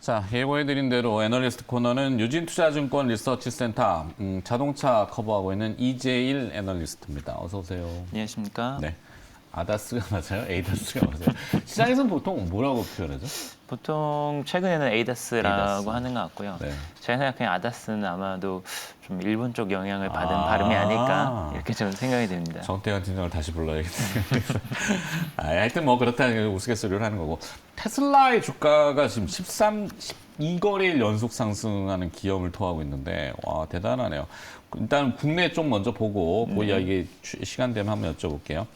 자, 예고해드린 대로 애널리스트 코너는 유진투자증권 리서치센터 자동차 커버하고 있는 이재일 애널리스트입니다. 어서 오세요. 안녕하십니까. 네, 아다스가 맞아요? 에이다스가 맞아요? 시장에서는 보통 뭐라고 표현하죠? 보통 최근에는 에이다스라고 에이다스. 하는 것 같고요. 네. 제가 생각하기엔 아다스는 아마도 좀 일본 쪽 영향을 받은 아. 발음이 아닐까 이렇게 좀 생각이 됩니다. 정태현 팀장을 다시 불러야겠네요. 하여튼 뭐 그렇다는 우스갯소리를 하는 거고. 테슬라의 주가가 지금 12거래일 연속 상승하는 기염을 토하고 있는데 와 대단하네요. 일단 국내 쪽 먼저 보고 그 이야기 시간 되면 한번 여쭤볼게요.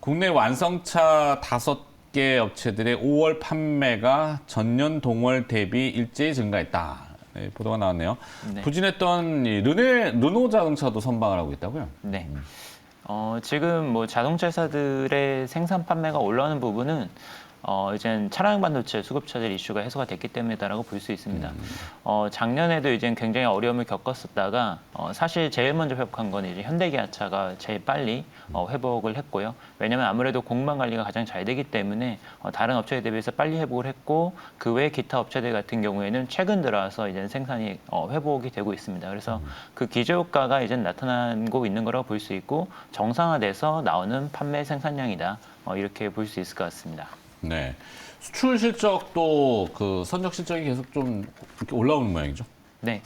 국내 완성차 5개 업체들의 5월 판매가 전년 동월 대비 일제히 증가했다. 네, 보도가 나왔네요. 네. 부진했던 이 르노 자동차도 선방을 하고 있다고요? 네. 지금 뭐 자동차 회사들의 생산 판매가 올라오는 부분은 이젠 차량 반도체 수급차들 이슈가 해소가 됐기 때문이다라고 볼 수 있습니다. 작년에도 이제 굉장히 어려움을 겪었었다가 사실 제일 먼저 회복한 건 이제 현대기아차가 제일 빨리 회복을 했고요. 왜냐하면 아무래도 공방 관리가 가장 잘 되기 때문에 다른 업체에 대비해서 빨리 회복을 했고 그 외 기타 업체들 같은 경우에는 최근 들어와서 이제 생산이 회복이 되고 있습니다. 그래서 그 기저효과가 이제 나타나고 있는 거라고 볼 수 있고 정상화돼서 나오는 판매 생산량이다. 이렇게 볼 수 있을 것 같습니다. 네. 수출 실적도 그 선적 실적이 계속 좀 이렇게 올라오는 모양이죠. 네,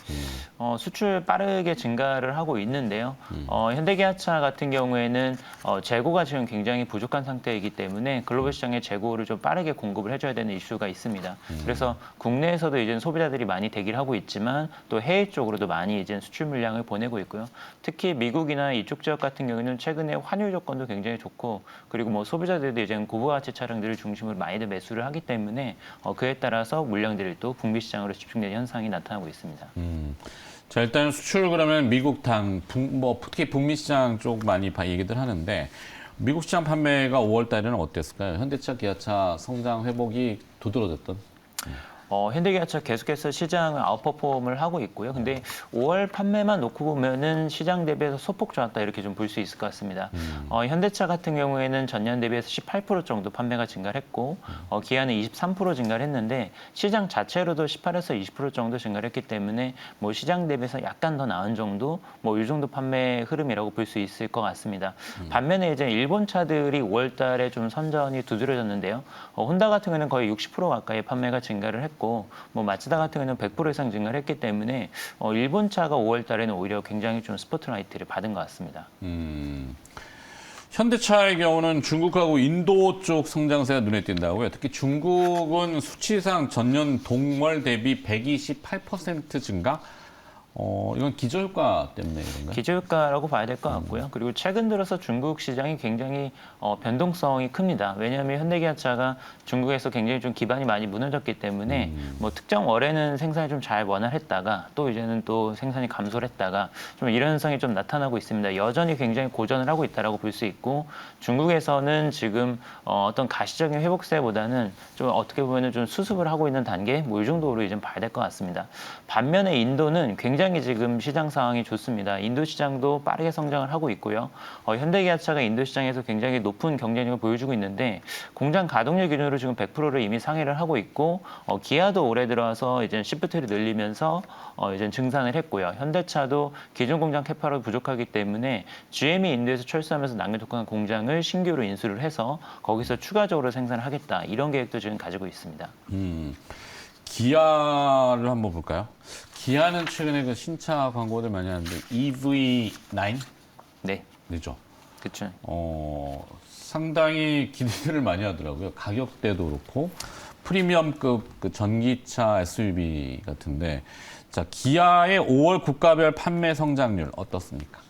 수출 빠르게 증가를 하고 있는데요. 현대기아차 같은 경우에는 재고가 지금 굉장히 부족한 상태이기 때문에 글로벌 시장에 재고를 좀 빠르게 공급을 해줘야 되는 이슈가 있습니다. 그래서 국내에서도 이제 소비자들이 많이 대기를 하고 있지만 또 해외 쪽으로도 많이 이제 수출 물량을 보내고 있고요. 특히 미국이나 이쪽 지역 같은 경우는 최근에 환율 조건도 굉장히 좋고 그리고 뭐 소비자들도 이제 고부가치 차량들을 중심으로 많이들 매수를 하기 때문에 그에 따라서 물량들이 또 북미 시장으로 집중되는 현상이 나타나고 있습니다. 자, 일단 수출 그러면 미국 뭐 특히 북미 시장 쪽 많이 얘기들 하는데 미국 시장 판매가 5월 달에는 어땠을까요? 현대차, 기아차 성장 회복이 두드러졌던. 현대기아차 계속해서 시장을 아웃퍼폼을 하고 있고요. 근데 5월 판매만 놓고 보면은 시장 대비해서 소폭 좋았다 이렇게 좀 볼 수 있을 것 같습니다. 현대차 같은 경우에는 전년 대비해서 18% 정도 판매가 증가를 했고 기아는 23% 증가를 했는데 시장 자체로도 18에서 20% 정도 증가를 했기 때문에 뭐 시장 대비해서 약간 더 나은 정도 뭐 이 정도 판매 흐름이라고 볼 수 있을 것 같습니다. 반면에 이제 일본 차들이 5월 달에 좀 선전이 두드러졌는데요. 혼다 같은 경우는 거의 60% 가까이 판매가 증가를 했고 뭐 마츠다 같은 경우는 100% 이상 증가를 했기 때문에 일본 차가 5월 달에는 오히려 굉장히 좀 스포트라이트를 받은 것 같습니다. 현대차의 경우는 중국하고 인도 쪽 성장세가 눈에 띈다고요. 특히 중국은 수치상 전년 동월 대비 128% 증가? 이건 기저효과 때문에 그런가요? 기저효과라고 봐야 될 것 같고요. 그리고 최근 들어서 중국 시장이 굉장히 변동성이 큽니다. 왜냐하면 현대기아차가 중국에서 굉장히 좀 기반이 많이 무너졌기 때문에 뭐 특정 월에는 생산이 좀 잘 원활했다가 또 이제는 또 생산이 감소를 했다가 좀 이런 현상이 좀 나타나고 있습니다. 여전히 굉장히 고전을 하고 있다라고 볼 수 있고 중국에서는 지금 어떤 가시적인 회복세보다는 좀 어떻게 보면은 좀 수습을 하고 있는 단계 뭐 이 정도로 이제 봐야 될 것 같습니다. 반면에 인도는 굉장히 지금 시장 상황이 좋습니다. 인도 시장도 빠르게 성장을 하고 있고요. 현대기아차가 인도 시장에서 굉장히 높은 경쟁력을 보여주고 있는데 공장 가동률 기준으로 지금 100%를 이미 상회를 하고 있고 기아도 올해 들어와서 이제 시프트를 늘리면서 이제 증산을 했고요. 현대차도 기존 공장 캐파로 부족하기 때문에 GM이 인도에서 철수하면서 낙뢰 독한 공장을 신규로 인수를 해서 거기서 추가적으로 생산을 하겠다 이런 계획도 지금 가지고 있습니다. 기아를 한번 볼까요? 기아는 최근에 그 신차 광고들 많이 하는데 EV9? 네, 그죠? 그렇죠. 상당히 기대를 많이 하더라고요. 가격대도 그렇고 프리미엄급 그 전기차 SUV 같은데 자 기아의 5월 국가별 판매 성장률 어떻습니까?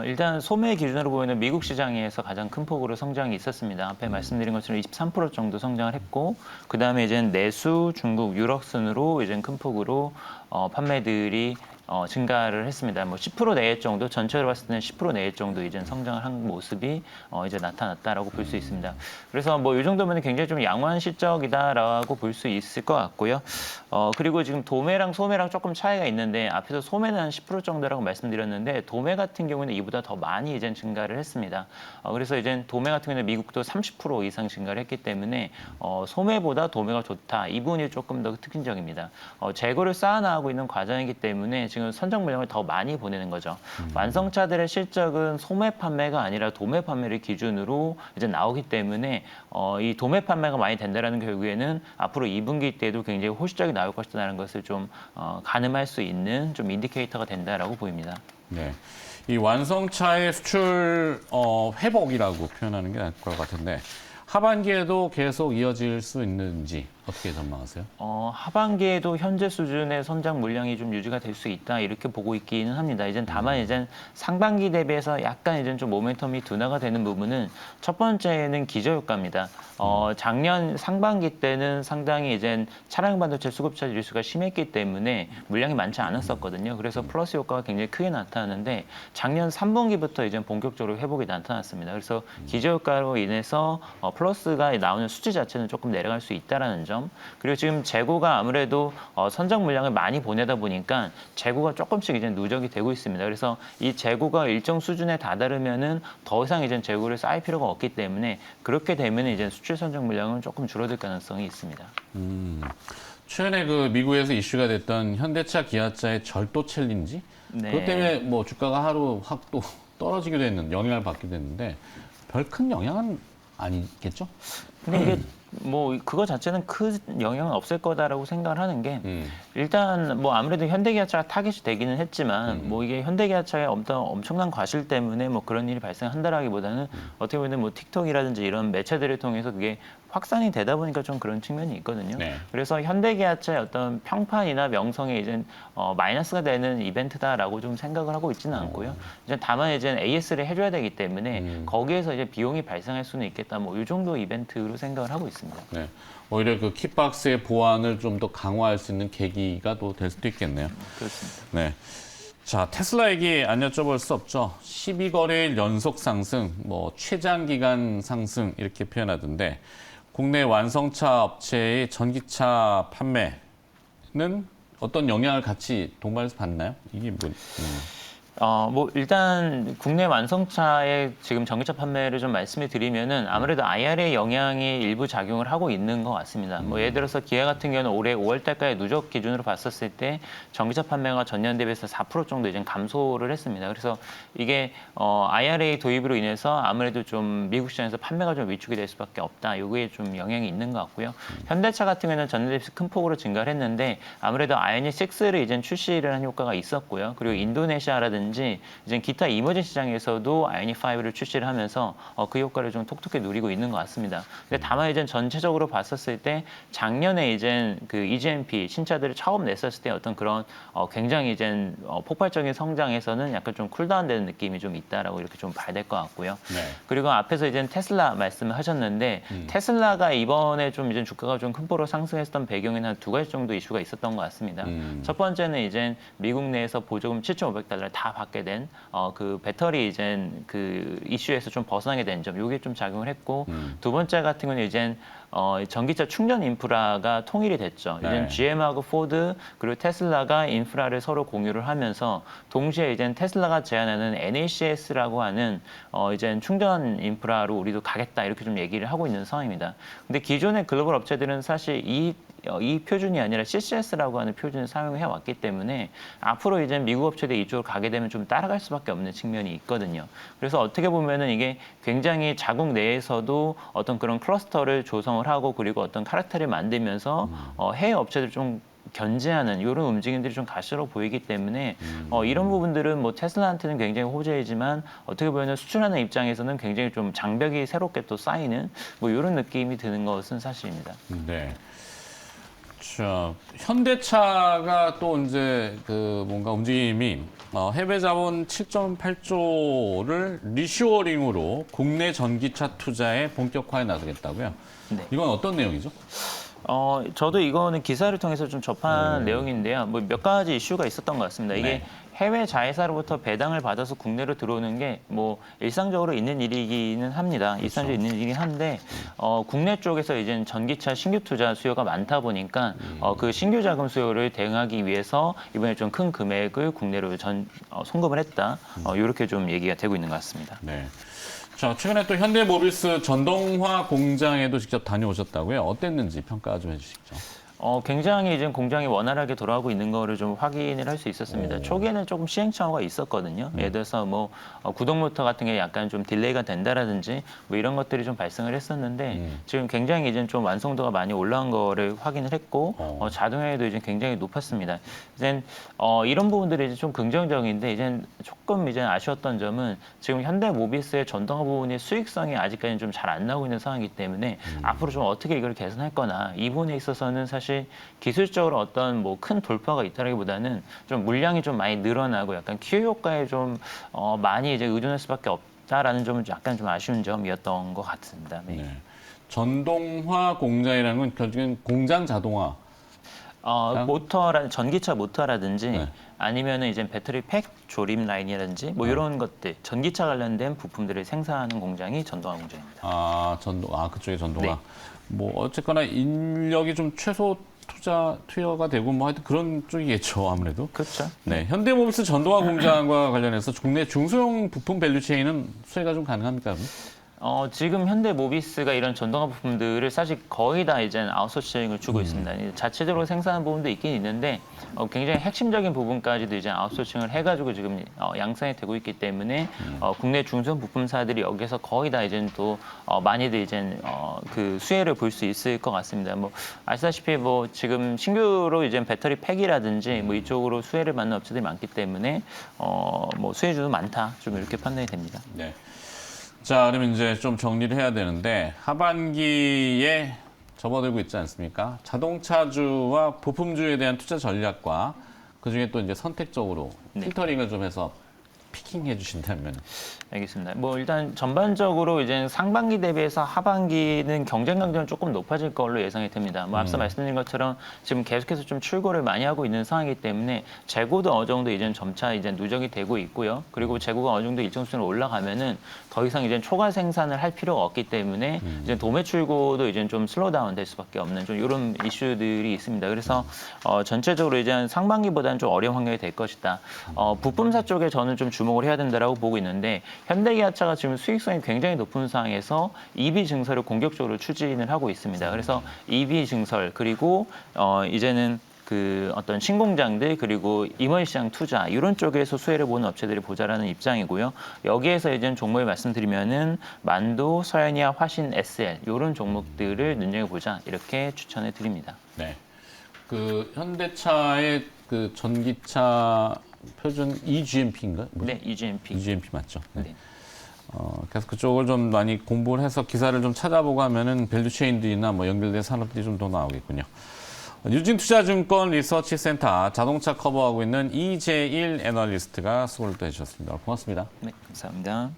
일단 소매 기준으로 보이는 미국 시장에서 가장 큰 폭으로 성장이 있었습니다. 앞에 말씀드린 것처럼 23% 정도 성장을 했고, 그 다음에 이제 내수, 중국, 유럽 순으로 이제 큰 폭으로 판매들이 증가를 했습니다. 뭐 10% 내외 정도, 전체로 봤을 때는 10% 내외 정도 이제 성장을 한 모습이 이제 나타났다라고 볼 수 있습니다. 그래서 뭐 이 정도면 굉장히 좀 양호한 실적이다라고 볼 수 있을 것 같고요. 그리고 지금 도매랑 소매랑 조금 차이가 있는데 앞에서 소매는 한 10% 정도라고 말씀드렸는데 도매 같은 경우는 이보다 더 많이 이제 증가를 했습니다. 그래서 이제 도매 같은 경우는 미국도 30% 이상 증가를 했기 때문에 소매보다 도매가 좋다. 이 부분이 조금 더 특징적입니다. 재고를 쌓아나가고 있는 과정이기 때문에 지금 선적 물량을 더 많이 보내는 거죠. 완성차들의 실적은 소매 판매가 아니라 도매 판매를 기준으로 이제 나오기 때문에 이 도매 판매가 많이 된다라는 결국에는 앞으로 2분기 때도 굉장히 호실적이 나올 것이라는 것을 좀 가늠할 수 있는 좀 인디케이터가 된다라고 보입니다. 네. 이 완성차의 수출 회복이라고 표현하는 게 나을 것 같은데 하반기에도 계속 이어질 수 있는지 어떻게 전망하세요? 하반기에도 현재 수준의 선장 물량이 좀 유지가 될 수 있다 이렇게 보고 있기는 합니다. 이젠 다만 이젠 상반기 대비해서 약간 이젠 좀 모멘텀이 둔화가 되는 부분은 첫 번째는 기저효과입니다. 작년 상반기 때는 상당히 이젠 차량 반도체 수급차 지수가 심했기 때문에 물량이 많지 않았었거든요. 그래서 플러스 효과가 굉장히 크게 나타나는데 작년 3분기부터 이제 본격적으로 회복이 나타났습니다. 그래서 기저효과로 인해서 플러스가 나오는 수치 자체는 조금 내려갈 수 있다라는 점. 그리고 지금 재고가 아무래도 선적 물량을 많이 보내다 보니까 재고가 조금씩 이제 누적이 되고 있습니다. 그래서 이 재고가 일정 수준에 다다르면은 더 이상 이제 재고를 쌓일 필요가 없기 때문에 그렇게 되면 이제 수출 선적 물량은 조금 줄어들 가능성이 있습니다. 최근에 그 미국에서 이슈가 됐던 현대차, 기아차의 절도 챌린지 네. 그것 때문에 뭐 주가가 하루 확 또 떨어지기도 했는데 영향을 받기도 했는데 별 큰 영향은 아니겠죠? 근데 이게 뭐 그거 자체는 큰 영향은 없을 거다라고 생각을 하는 게 일단 뭐 아무래도 현대기아차가 타깃이 되기는 했지만 뭐 이게 현대기아차의 엄청난 과실 때문에 뭐 그런 일이 발생한다라기보다는 어떻게 보면 뭐 틱톡이라든지 이런 매체들을 통해서 그게 확산이 되다 보니까 좀 그런 측면이 있거든요. 네. 그래서 현대기아차의 어떤 평판이나 명성에 이제 마이너스가 되는 이벤트다라고 좀 생각을 하고 있지는 않고요. 이제 다만 이제 AS를 해줘야 되기 때문에 거기에서 이제 비용이 발생할 수는 있겠다. 뭐 이 정도 이벤트로 생각을 하고 있습니다. 네. 오히려 그 킥박스의 보안을 좀 더 강화할 수 있는 계기가 또 될 수도 있겠네요. 그렇습니다. 네. 자, 테슬라 얘기 안 여쭤볼 수 없죠. 12거래일 연속 상승, 뭐 최장 기간 상승 이렇게 표현하던데 국내 완성차 업체의 전기차 판매는 어떤 영향을 같이 동반해서 받나요? 이게 뭐? 뭐 일단 국내 완성차의 지금 전기차 판매를 좀 말씀을 드리면은 아무래도 IRA 영향이 일부 작용을 하고 있는 것 같습니다. 뭐 예를 들어서 기아 같은 경우는 올해 5월 달까지 누적 기준으로 봤었을 때 전기차 판매가 전년 대비해서 4% 정도 이제 감소를 했습니다. 그래서 이게 IRA 도입으로 인해서 아무래도 좀 미국 시장에서 판매가 좀 위축이 될 수밖에 없다. 요거에 좀 영향이 있는 것 같고요. 현대차 같은 경우는 전년 대비 큰 폭으로 증가를 했는데 아무래도 아이오닉 6를 이제 출시를 한 효과가 있었고요. 그리고 인도네시아라든지 이제 기타 이머징 시장에서도 아이오닉 5를 출시를 하면서 그 효과를 좀 톡톡히 누리고 있는 것 같습니다. 근데 다만 이제 전체적으로 봤었을 때 작년에 이제 그 EGMP 신차들을 처음 냈었을 때 어떤 그런 굉장히 이제 폭발적인 성장에서는 약간 좀 쿨다운되는 느낌이 좀 있다라고 이렇게 좀 봐야 될 것 같고요. 네. 그리고 앞에서 이제 테슬라 말씀을 하셨는데 테슬라가 이번에 좀 이제 주가가 좀 큰 폭으로 상승했던 배경에는 한 두 가지 정도 이슈가 있었던 것 같습니다. 첫 번째는 이제 미국 내에서 보조금 7,500달러를 다 받게 된 그 배터리 이제 그 이슈에서 좀 벗어나게 된 점, 요게 좀 작용을 했고 두 번째 같은 경우는 이제 전기차 충전 인프라가 통일이 됐죠. 네. 이제 GM하고 포드 그리고 테슬라가 인프라를 서로 공유를 하면서 동시에 이제 테슬라가 제안하는 NACS라고 하는 이제 충전 인프라로 우리도 가겠다 이렇게 좀 얘기를 하고 있는 상황입니다. 근데 기존의 글로벌 업체들은 사실 이 표준이 아니라 CCS라고 하는 표준을 사용해 왔기 때문에 앞으로 이제 미국 업체들이 이쪽으로 가게 되면 좀 따라갈 수밖에 없는 측면이 있거든요. 그래서 어떻게 보면은 이게 굉장히 자국 내에서도 어떤 그런 클러스터를 조성을 하고 그리고 어떤 카락터를 만들면서 해외 업체들 좀 견제하는 이런 움직임들이 좀 가시로 보이기 때문에 이런 부분들은 뭐 테슬라한테는 굉장히 호재이지만 어떻게 보면 수출하는 입장에서는 굉장히 좀 장벽이 새롭게 또 쌓이는 뭐 이런 느낌이 드는 것은 사실입니다. 네. 자, 현대차가 또 이제 그 뭔가 움직임이 해외 자본 7.8조를 리쇼어링으로 국내 전기차 투자에 본격화에 나서겠다고요. 네. 이건 어떤 내용이죠? 저도 이거는 기사를 통해서 좀 접한 내용인데요. 뭐 몇 가지 이슈가 있었던 것 같습니다. 이게 네. 해외 자회사로부터 배당을 받아서 국내로 들어오는 게 뭐 일상적으로 있는 일이기는 합니다. 일상적으로 있는 일이긴 한데 국내 쪽에서 이제 전기차 신규 투자 수요가 많다 보니까 그 신규 자금 수요를 대응하기 위해서 이번에 좀 큰 금액을 국내로 송금을 했다. 이렇게 좀 얘기가 되고 있는 것 같습니다. 네. 자, 최근에 또 현대모비스 전동화 공장에도 직접 다녀오셨다고요? 어땠는지 평가 좀 해주시죠. 굉장히 이제 공장이 원활하게 돌아가고 있는 거를 좀 확인을 할 수 있었습니다. 오. 초기에는 조금 시행착오가 있었거든요. 예를 들어서 뭐 구동 모터 같은 게 약간 좀 딜레이가 된다라든지 뭐 이런 것들이 좀 발생을 했었는데 지금 굉장히 이제 좀 완성도가 많이 올라온 거를 확인을 했고 자동화에도 이제 굉장히 높았습니다. 이제 이런 부분들이 이제 좀 긍정적인데 이제 조금 이제 아쉬웠던 점은 지금 현대모비스의 전동화 부분의 수익성이 아직까지는 좀 잘 안 나오고 있는 상황이기 때문에 앞으로 좀 어떻게 이걸 개선할 거나 이 부분에 있어서는 사실 기술적으로 어떤 뭐 큰 돌파가 있다기보다는 좀 물량이 좀 많이 늘어나고 약간 QE 효과에 좀 많이 이제 의존할 수밖에 없다라는 점은 약간 좀 아쉬운 점이었던 것 같습니다. 네. 네. 전동화 공장이라는 건 결국엔 공장 자동화. 전기차 모터라든지 네. 아니면은 이제 배터리 팩 조립 라인이라든지 뭐 이런 것들 전기차 관련된 부품들을 생산하는 공장이 전동화 공장입니다. 그쪽에 전동화. 네. 뭐 어쨌거나 인력이 좀 최소 투여가 되고 뭐 하여튼 그런 쪽이겠죠, 아무래도. 그렇죠. 네. 현대모비스 전동화 공장과 관련해서 국내 중소형 부품 밸류체인은 수혜가 좀 가능합니까? 그럼? 지금 현대모비스가 이런 전동화 부품들을 사실 거의 다 이제 아웃소싱을 주고 있습니다. 이제 자체적으로 생산하는 부분도 있긴 있는데 굉장히 핵심적인 부분까지도 이제 아웃소싱을 해가지고 지금 양산이 되고 있기 때문에 국내 중소형 부품사들이 여기서 거의 다 이제 또 많이들 이제 그 수혜를 볼 수 있을 것 같습니다. 뭐 아시다시피 뭐 지금 신규로 이제 배터리 팩이라든지 뭐 이쪽으로 수혜를 받는 업체들이 많기 때문에 뭐 수혜주도 많다 좀 이렇게 판단이 됩니다. 네. 자, 그러면 이제 좀 정리를 해야 되는데 하반기에 접어들고 있지 않습니까? 자동차주와 부품주에 대한 투자 전략과 그중에 또 이제 선택적으로 필터링을 좀 해서 피킹해 주신다면. 알겠습니다. 뭐 일단 전반적으로 이제 상반기 대비해서 하반기는 경쟁 강도는 조금 높아질 걸로 예상이 됩니다. 뭐 앞서 말씀드린 것처럼 지금 계속해서 좀 출고를 많이 하고 있는 상황이기 때문에 재고도 어느 정도 이제 점차 이제 누적이 되고 있고요. 그리고 재고가 어느 정도 일정 수준으로 올라가면은 더 이상 이제 초과 생산을 할 필요가 없기 때문에 이제 도매 출고도 이제 좀 슬로우다운 될 수밖에 없는 좀 이런 이슈들이 있습니다. 그래서 전체적으로 이제 상반기보다는 좀 어려운 환경이 될 것이다. 부품사 쪽에 저는 좀 주목을 해야 된다라고 보고 있는데 현대기아차가 지금 수익성이 굉장히 높은 상황에서 EV 증설을 공격적으로 추진을 하고 있습니다. 그래서 EV 증설 그리고 이제는 그 어떤 신공장들 그리고 임원 시장 투자 이런 쪽에서 수혜를 보는 업체들이 보자라는 입장이고요. 여기에서 이제 종목을 말씀드리면은 만도, 서현이아, 화신, SL 이런 종목들을 눈여겨 보자 이렇게 추천해 드립니다. 네. 그 현대차의 그 전기차 표준 EGMP인가? 네, EGMP. EGMP 맞죠? 네. 네. 그래서 그쪽을 좀 많이 공부를 해서 기사를 좀 찾아보고 하면은 밸류체인들이나 뭐 연결된 산업들이 좀 더 나오겠군요. 유진투자증권 리서치센터 자동차 커버하고 있는 이재일 애널리스트가 수고를 또 해주셨습니다. 고맙습니다. 네, 감사합니다.